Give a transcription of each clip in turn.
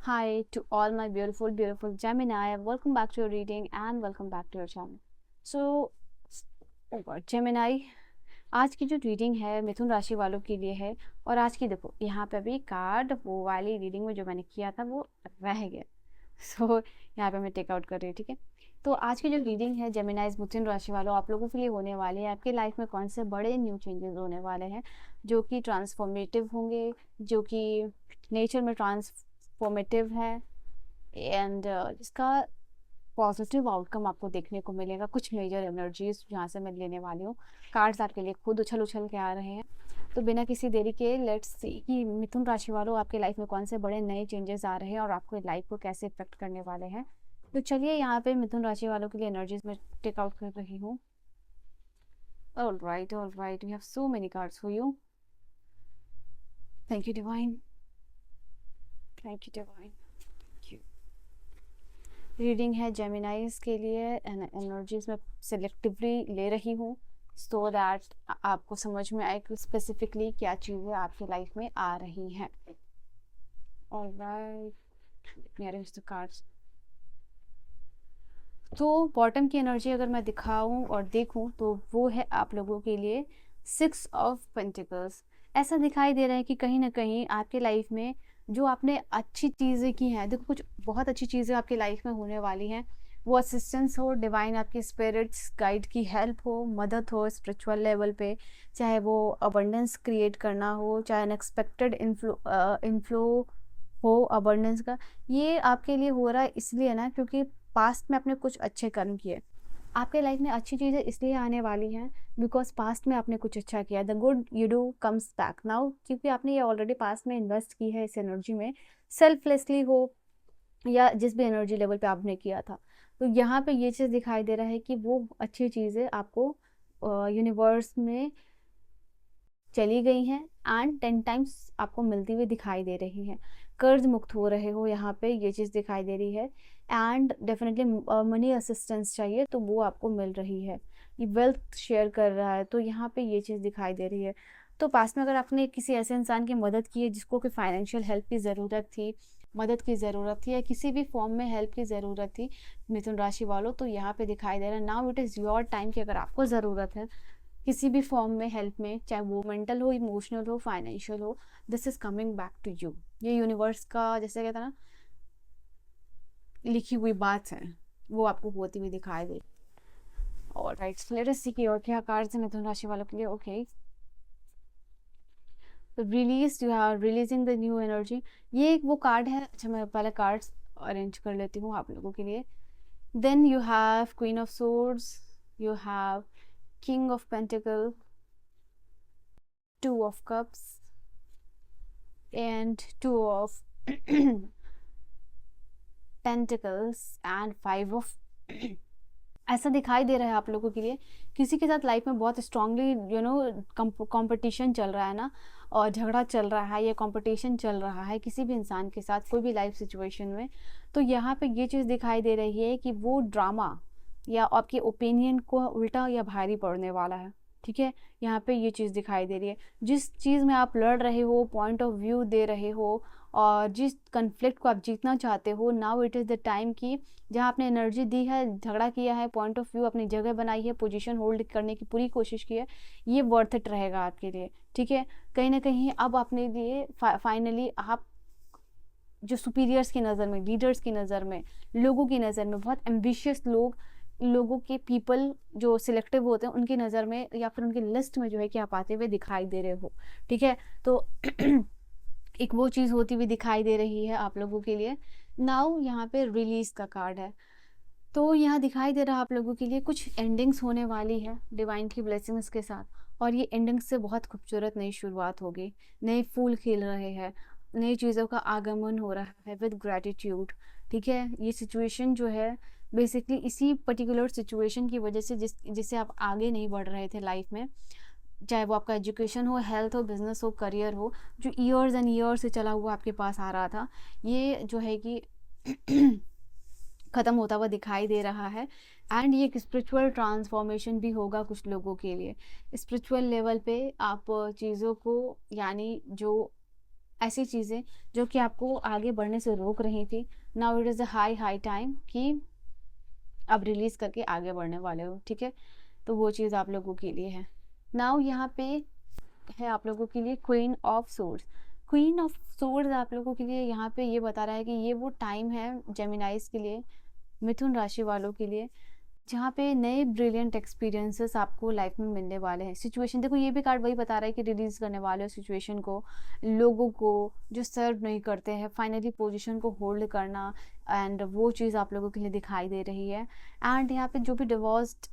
Hi to all my beautiful Gemini. Welcome back to your reading and welcome back to your channel. So, oh God, Gemini, आज की जो reading है मिथुन राशि वालों के लिए है। और आज की देखो यहाँ पे अभी कार्ड वो वाली रीडिंग में जो मैंने किया था वो रह गया। सो यहाँ पे मैं टेक आउट कर रही हूँ, ठीक है। तो आज की जो रीडिंग है जेमिनाइज मिथुन राशि वालों आप लोगों के लिए होने वाली है। आपकी लाइफ में कौन से बड़े न्यू चेंजेस होने वाले हैं जो कि ट्रांसफॉर्मेटिव होंगे, जो कि नेचर में ट्रांसफॉर्मेटिव है एंड इसका पॉजिटिव आउटकम आपको देखने को मिलेगा। कुछ मेजर एनर्जीज जहाँ से मैं लेने वाली हूँ। कार्ड्स आपके लिए खुद उछल उछल के आ रहे हैं। तो बिना किसी देरी के लेट्स सी कि मिथुन राशि वालों आपके लाइफ में कौन से बड़े नए चेंजेस आ रहे हैं और आपको लाइफ को कैसे इफेक्ट करने वाले हैं। तो चलिए यहाँ पे मिथुन राशि वालों के लिए एनर्जीज में टेक आउट कर रही हूँ। All right, we have so many cards for you. Thank you divine, thank you divine. Reading है जेमिनाइज के लिए एनर्जीज में सिलेक्टिवली ले रही हूँ सो दैट आपको समझ में आए कि स्पेसिफिकली क्या चीज़ें आपकी लाइफ में आ रही हैं। Alright, cards. तो बॉटम की एनर्जी अगर मैं दिखाऊं और देखूं तो वो है आप लोगों के लिए 6 ऑफ पेंटिकल्स। ऐसा दिखाई दे रहा है कि कहीं ना कहीं आपके लाइफ में जो आपने अच्छी चीज़ें की हैं, देखो कुछ बहुत अच्छी चीज़ें आपकी लाइफ में होने वाली हैं। वो असिस्टेंस हो, डिवाइन आपके स्पिरिट्स गाइड की हेल्प हो, मदद हो स्पिरिचुअल लेवल पे, चाहे वो अबंडेंस क्रिएट करना हो, चाहे अनएक्सपेक्टेड इन्फ्लो हो अबंडेंस का। ये आपके लिए हो रहा है इसलिए ना क्योंकि पास्ट में आपने कुछ अच्छे कर्म किए। आपके लाइफ में अच्छी चीज़ें इसलिए आने वाली हैं बिकॉज पास्ट में आपने कुछ अच्छा किया। The good you do comes back now, क्योंकि आपने ये ऑलरेडी पास्ट में इन्वेस्ट की है इस एनर्जी में, सेल्फलेसली हो या जिस भी एनर्जी लेवल पे आपने किया था। तो यहाँ पे ये चीज़ दिखाई दे रहा है कि वो अच्छी चीज़ें आपको यूनिवर्स में चली गई हैं एंड 10 टाइम्स आपको मिलती हुई दिखाई दे रही हैं। कर्ज मुक्त हो रहे हो, यहाँ पे ये चीज़ दिखाई दे रही है। एंड डेफिनेटली मनी असिस्टेंस चाहिए तो वो आपको मिल रही है। ये वेल्थ शेयर कर रहा है तो यहाँ पे ये चीज़ दिखाई दे रही है। तो पास में अगर आपने किसी ऐसे इंसान की मदद की है जिसको कि फाइनेंशियल हेल्प की ज़रूरत थी, मदद की ज़रूरत थी या किसी भी फॉर्म में हेल्प की ज़रूरत थी मिथुन राशि वालों, तो यहाँ पे दिखाई दे रहा है now it is your time कि अगर आपको ज़रूरत है किसी भी फॉर्म में हेल्प में, चाहे वो मेंटल हो, इमोशनल हो, फाइनेंशियल हो, this is coming back to you. ये यूनिवर्स का जैसे कहता है ना लिखी हुई बात है, वो आपको होती हुई दिखाई दे। और राइट, लेट अस सी कि और क्या कार्ड्स हैं मिथुन राशि वालों के लिए। Okay, release, you are releasing the new energy. ये एक वो कार्ड है। अच्छा, मैं पहले कार्ड्स अरेंज कर लेती हूँ आप लोगों के लिए। Then you have queen of swords, you have king of pentacle, 2 of cups and 2 of pentacles and 5 of ऐसा दिखाई दे रहा है आप लोगों के लिए किसी के साथ लाइफ में बहुत स्ट्रांगली कंपटीशन चल रहा है ना, और झगड़ा चल रहा है या कंपटीशन चल रहा है किसी भी इंसान के साथ कोई भी लाइफ सिचुएशन में। तो यहाँ पे ये चीज़ दिखाई दे रही है कि वो ड्रामा या आपके ओपिनियन को उल्टा या भारी पड़ने वाला है, ठीक है। यहाँ पे ये चीज़ दिखाई दे रही है। जिस चीज़ में आप लड़ रहे हो, पॉइंट ऑफ व्यू दे रहे हो और जिस कन्फ्लिक्ट को आप जीतना चाहते हो, now it is the time की जहाँ आपने एनर्जी दी है, झगड़ा किया है, पॉइंट ऑफ व्यू अपनी जगह बनाई है, पोजीशन होल्ड करने की पूरी कोशिश की है, ये वर्थ इट रहेगा आपके लिए, ठीक है। कहीं ना कहीं अब अपने लिए फाइनली आप जो सुपीरियर्स की नज़र में, लीडर्स की नज़र में, लोगों की नज़र में, बहुत एम्बिशियस लोगों के पीपल जो सिलेक्टिव होते हैं उनकी नज़र में या फिर उनकी लिस्ट में जो है कि आप आते हुए दिखाई दे रहे हो, ठीक है। तो एक वो चीज़ होती हुई दिखाई दे रही है आप लोगों के लिए। नाउ यहाँ पे रिलीज का कार्ड है। तो यहाँ दिखाई दे रहा है आप लोगों के लिए कुछ एंडिंग्स होने वाली है डिवाइन की ब्लेसिंग्स के साथ, और ये एंडिंग्स से बहुत खूबसूरत नई शुरुआत होगी। नए फूल खिल रहे हैं, नई चीज़ों का आगमन हो रहा है विद ग्रैटिट्यूड, ठीक है। ये सिचुएशन जो है बेसिकली इसी पर्टिकुलर सिचुएशन की वजह से जिससे आप आगे नहीं बढ़ रहे थे लाइफ में, चाहे वो आपका एजुकेशन हो, हेल्थ हो, बिजनेस हो, करियर हो, जो ईयर्स एंड ईयर्स से चला हुआ आपके पास आ रहा था, ये जो है कि ख़त्म होता हुआ दिखाई दे रहा है। एंड ये एक स्पिरिचुअल ट्रांसफॉर्मेशन भी होगा कुछ लोगों के लिए। स्पिरिचुअल लेवल पे आप चीज़ों को, यानी जो ऐसी चीज़ें जो कि आपको आगे बढ़ने से रोक रही थी, now it is a high time कि आप रिलीज़ करके आगे बढ़ने वाले हो, ठीक है। तो वो चीज़ आप लोगों के लिए है। नाउ यहाँ पे है आप लोगों के लिए queen of swords. Queen of swords आप लोगों के लिए यहाँ पे ये बता रहा है कि ये वो टाइम है जेमिनाइज के लिए, मिथुन राशि वालों के लिए, जहाँ पे नए ब्रिलियंट एक्सपीरियंसेस आपको लाइफ में मिलने वाले हैं। सिचुएशन देखो, ये भी कार्ड वही बता रहा है कि रिलीज करने वाले हो सिचुएशन को, लोगों को जो सर्व नहीं करते हैं, फाइनली पोजीशन को होल्ड करना, एंड वो चीज़ आप लोगों के लिए दिखाई दे रही है। एंड यहाँ पे जो भी डिवोर्स्ड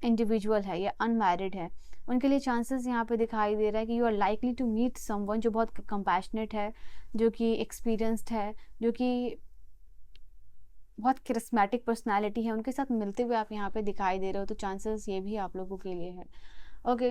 इंडिविजुअल है या अनमैरिड है, उनके लिए चांसेस यहाँ पे दिखाई दे रहा है कि you are likely to meet someone जो बहुत कंपैशनेट है, जो कि एक्सपीरियंस्ड है, जो कि बहुत करिस्मेटिक पर्सनालिटी है, उनके साथ मिलते हुए आप यहाँ पे दिखाई दे रहे हो। तो चांसेस ये भी आप लोगों के लिए है। ओके,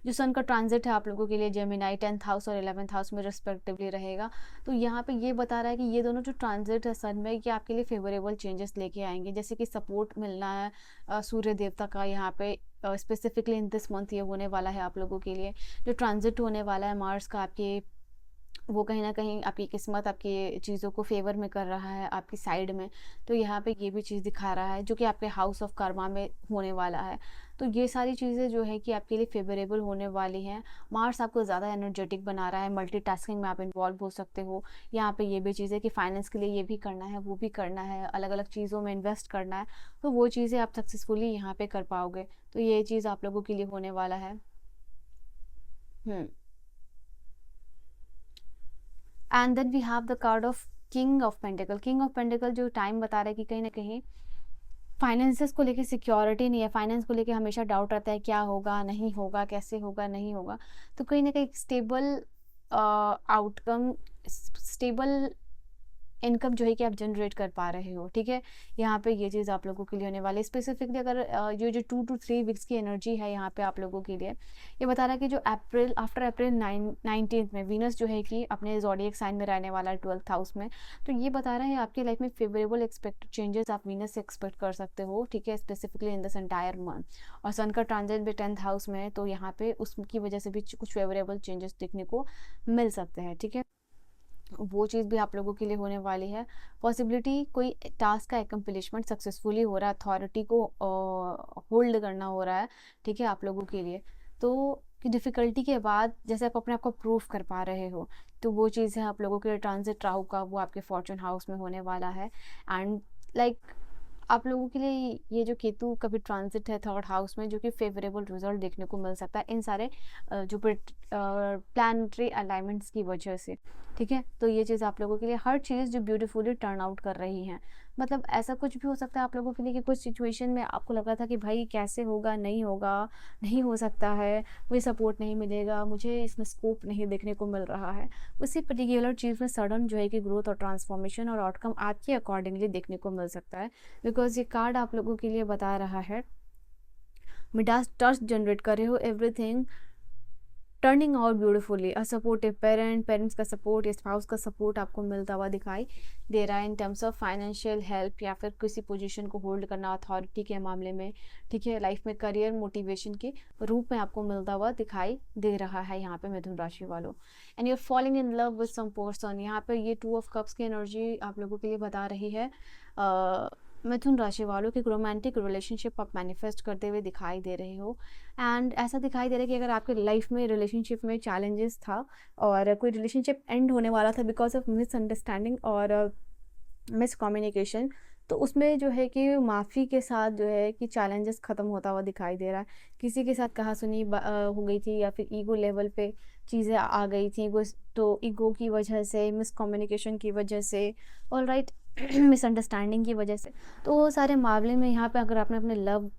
जो सन का ट्रांजिट है आप लोगों के लिए जेमिनाई 10th हाउस और 11th हाउस में रिस्पेक्टिवली रहेगा। तो यहाँ पे ये बता रहा है कि ये दोनों जो ट्रांजिट है सन में, ये आपके लिए फेवरेबल चेंजेस लेके आएंगे, जैसे कि सपोर्ट मिलना है सूर्य देवता का यहाँ पे स्पेसिफिकली इन दिस मंथ ये होने वाला है आप लोगों के लिए। जो ट्रांजिट होने वाला है मार्स का आपके, वो कहीं ना कहीं आपकी किस्मत, आपकी चीज़ों को फेवर में कर रहा है आपकी साइड में। तो यहाँ पे ये भी चीज़ दिखा रहा है जो कि आपके हाउस ऑफ कर्मा में होने वाला है। तो ये सारी चीज़ें जो है कि आपके लिए फेवरेबल होने वाली हैं। मार्स आपको ज़्यादा एनर्जेटिक बना रहा है, मल्टीटास्किंग में आप इन्वॉल्व हो सकते हो। यहाँ पे ये भी चीज़ है कि फाइनेंस के लिए ये भी करना है, वो भी करना है, अलग अलग चीज़ों में इन्वेस्ट करना है। तो वो चीज़ें आप सक्सेसफुली यहाँ पे कर पाओगे। तो ये चीज़ आप लोगों के लिए होने वाला है। And then we have the card of king of pentacle. King of pentacle जो टाइम बता रहा है कि कहीं ना कहीं फाइनेंसेस को लेके सिक्योरिटी नहीं है, फाइनेंस को लेके हमेशा डाउट रहता है, क्या होगा नहीं होगा, कैसे होगा नहीं होगा। तो कहीं ना कहीं स्टेबल आउटकम, स्टेबल इनकम जो है कि आप जनरेट कर पा रहे हो, ठीक है। यहाँ पे ये चीज़ आप लोगों के लिए होने वाली है। स्पेसिफिकली अगर ये जो 2 to 3 वीक्स की एनर्जी है यहाँ पे आप लोगों के लिए, ये बता रहा है कि जो अप्रैल, आफ्टर अप्रैल 19 में वीनस जो है कि अपने ज़ोडिएक साइन में रहने वाला है 12th हाउस में। तो ये बता रहा है आपकी लाइफ में फेवरेबल एक्सपेक्टेड चेंजेस आप वीनस से एक्सपेक्ट कर सकते हो, ठीक है, specifically in this entire month. और सन का ट्रांजिट भी 10th हाउस में है, तो यहाँ पे उसकी वजह से भी कुछ फेवरेबल चेंजेस देखने को मिल सकते हैं, ठीक है। वो चीज़ भी आप लोगों के लिए होने वाली है। पॉसिबिलिटी कोई टास्क का एकम्प्लिशमेंट सक्सेसफुली हो रहा है, अथॉरिटी को होल्ड करना हो रहा है, ठीक है, आप लोगों के लिए। तो कि डिफ़िकल्टी के बाद जैसे आप अपने आप को प्रूव कर पा रहे हो, तो वो चीज़ है आप लोगों के लिए। ट्रांजिट राहु का वो आपके फॉर्चून हाउस में होने वाला है। एंड लाइक आप लोगों के लिए ये जो केतु का भी ट्रांजिट है 3rd हाउस में, जो कि फेवरेबल रिजल्ट देखने को मिल सकता है इन सारे जो प्लानिटरी अलाइनमेंट्स की वजह से, ठीक है। तो ये चीज़ आप लोगों के लिए, हर चीज़ जो ब्यूटीफुली टर्न आउट कर रही हैं। मतलब ऐसा कुछ भी हो सकता है आप लोगों के लिए कि कुछ सिचुएशन में आपको लग रहा था कि भाई कैसे होगा, नहीं होगा, नहीं हो सकता है, मुझे सपोर्ट नहीं मिलेगा, मुझे इसमें स्कोप नहीं देखने को मिल रहा है। उसी पर्टिकुलर चीज़ में सडन जो है कि ग्रोथ और ट्रांसफॉर्मेशन और आउटकम आपके अकॉर्डिंगली देखने को मिल सकता है। बिकॉज ये कार्ड आप लोगों के लिए बता रहा है मिडास टच जनरेट कर रहे हो, everything turning out beautifully. A supportive parent, parents का सपोर्ट या स्पाउस का सपोर्ट आपको मिलता हुआ दिखाई दे रहा है in terms of financial help, या फिर किसी पोजीशन को होल्ड करना अथॉरिटी के मामले में, ठीक है। लाइफ में करियर मोटिवेशन के रूप में आपको मिलता हुआ दिखाई दे रहा है यहाँ पे मिथुन राशि वालों। And you are falling in love with some person. यहाँ पे ये 2 ऑफ कप्स की एनर्जी आप लोगों के लिए बता रही है मिथुन राशि वालों की रोमांटिक रिलेशनशिप आप मैनिफेस्ट करते हुए दिखाई दे रहे हो। एंड ऐसा दिखाई दे रहा है कि अगर आपके लाइफ में रिलेशनशिप में चैलेंजेस था और कोई रिलेशनशिप एंड होने वाला था बिकॉज ऑफ मिसअंडरस्टैंडिंग और मिसकम्युनिकेशन, तो उसमें जो है कि माफ़ी के साथ जो है कि चैलेंजेस ख़त्म होता हुआ दिखाई दे रहा है। किसी के साथ कहासुनी हो गई थी, या फिर ईगो लेवल पे चीज़ें आ गई थी, तो ईगो की वजह से, मिसकम्युनिकेशन की वजह से, ऑल राइट, मिसअंडरस्टैंडिंग की वजह से। तो वो सारे मामले में यहाँ पे अगर आपने अपने लव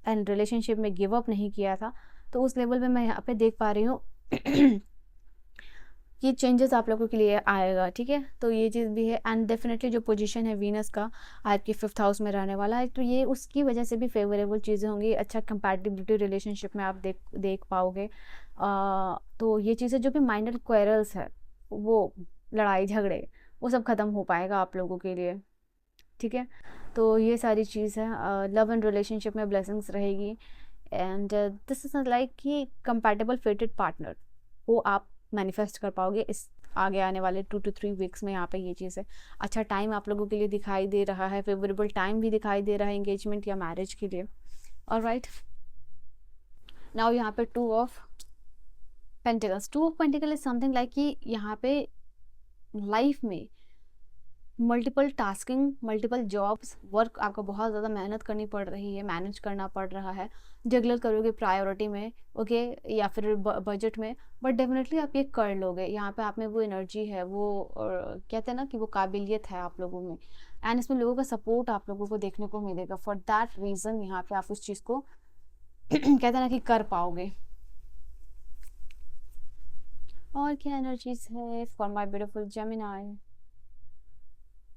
एंड रिलेशनशिप में गिव अप नहीं किया था, तो उस लेवल पे मैं यहाँ पे देख पा रही हूँ ये चेंजेस आप लोगों के लिए आएगा, ठीक है। तो ये चीज़ भी है। एंड डेफिनेटली जो पोजीशन है वीनस का आपके 5th हाउस में रहने वाला है, तो ये उसकी वजह से भी फेवरेबल चीज़ें होंगी। अच्छा कंपैटिबिलिटी रिलेशनशिप में आप देख पाओगे। तो ये चीज़ें जो भी माइनर क्वेरल्स है, वो लड़ाई झगड़े, वो सब ख़त्म हो पाएगा आप लोगों के लिए, ठीक है। तो ये सारी चीज़ है। लव एंड रिलेशनशिप में ब्लेसिंग्स रहेगी। एंड दिस इज लाइक कि कंपैटिबल फेटेड पार्टनर, वो आप मैनिफेस्ट कर पाओगे इस आगे आने वाले 2 to 3 वीक्स में। यहाँ पे ये चीज़ है। अच्छा टाइम आप लोगों के लिए दिखाई दे रहा है, फेवरेबल टाइम भी दिखाई दे रहा है एंगेजमेंट या मैरिज के लिए। ऑलराइट, नाउ यहाँ पे 2 of pentacles. 2 of pentacle is something like कि यहाँ पे लाइफ में multiple tasking, multiple jobs, work, आपको बहुत ज़्यादा मेहनत करनी पड़ रही है, मैनेज करना पड़ रहा है, जगलर करोगे प्रायोरिटी में, ओके, या फिर बजट में, बट डेफिनेटली आप ये कर लोगे। यहाँ पे आप में वो एनर्जी है, वो कहते हैं ना कि वो काबिलियत है आप लोगों में, एंड इसमें लोगों का सपोर्ट आप लोगों को देखने को मिलेगा। फॉर दैट रीज़न यहाँ पे आप उस चीज़ को कहते हैं ना कि कर पाओगे। और क्या एनर्जीज है for my beautiful Gemini?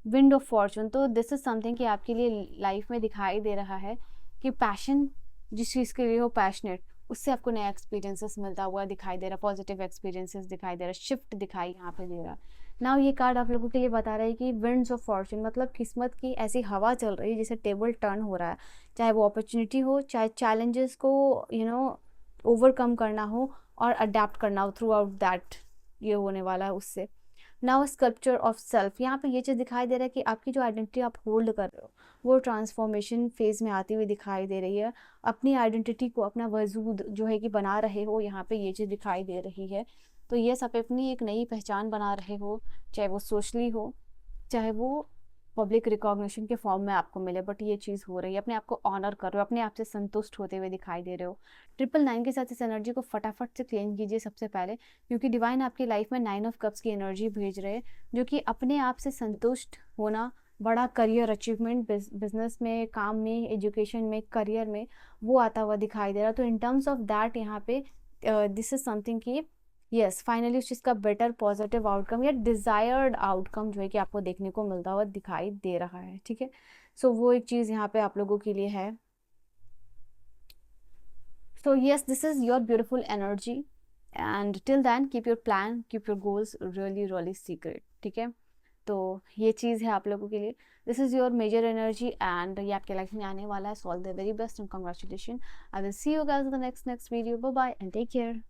Wind of Fortune. तो दिस इज समथिंग कि आपके लिए लाइफ में दिखाई दे रहा है कि पैशन, जिस चीज़ के लिए हो पैशनेट, उससे आपको नया एक्सपीरियंसेस मिलता हुआ दिखाई दे रहा, पॉजिटिव एक्सपीरियंसेस दिखाई दे रहा, शिफ्ट दिखाई यहाँ पे दे रहा। नाउ ये कार्ड आप लोगों के लिए बता रहा है कि विंड्स ऑफ फॉर्चून मतलब किस्मत की ऐसी हवा चल रही है जिसे टेबल टर्न हो रहा है, चाहे वो अपॉर्चुनिटी हो, चाहे चैलेंजेस को ओवरकम करना हो और अडेप्ट करना हो थ्रू आउट दैट, ये होने वाला है उससे। नाउ स्कल्पचर ऑफ सेल्फ, यहाँ पे ये चीज़ दिखाई दे रहा है कि आपकी जो आइडेंटिटी आप होल्ड कर रहे हो वो ट्रांसफॉर्मेशन फेज में आती हुई दिखाई दे रही है। अपनी आइडेंटिटी को, अपना वजूद जो है कि बना रहे हो, यहाँ पे ये चीज़ दिखाई दे रही है। तो ये सब अपनी एक नई पहचान बना रहे हो, चाहे वो सोशली हो, चाहे वो पब्लिक रिकॉग्निशन के फॉर्म में आपको मिले, बट ये चीज़ हो रही है। अपने आप को ऑनर कर रहे हो, अपने आप से संतुष्ट होते हुए दिखाई दे रहे हो। 999 के साथ इस एनर्जी को फटाफट से क्लेम कीजिए सबसे पहले, क्योंकि डिवाइन आपकी लाइफ में 9 ऑफ कप्स की एनर्जी भेज रहे हैं, जो कि अपने आप से संतुष्ट होना, बड़ा करियर अचीवमेंट, बिजनेस में, काम में, एजुकेशन में, करियर में, वो आता हुआ दिखाई दे रहा है। तो इन टर्म्स ऑफ दैट यहाँ पे दिस इज समथिंग कि यस फाइनली उस चीज़ का बेटर पॉजिटिव आउटकम या डिज़ायर्ड आउटकम जो है कि आपको देखने को मिलता हुआ दिखाई दे रहा है। ठीक है, सो वो एक चीज़ यहाँ पे आप लोगों के लिए है। So yes, this is your beautiful energy, and till then keep your plan, keep your goals really really secret. ठीक है, तो ये चीज़ है आप लोगों के लिए। This is your major energy and ये आपके लाइफ में आने वाला है। So all the very best and congratulation. I will see you guys in the next video. Bye bye and take care.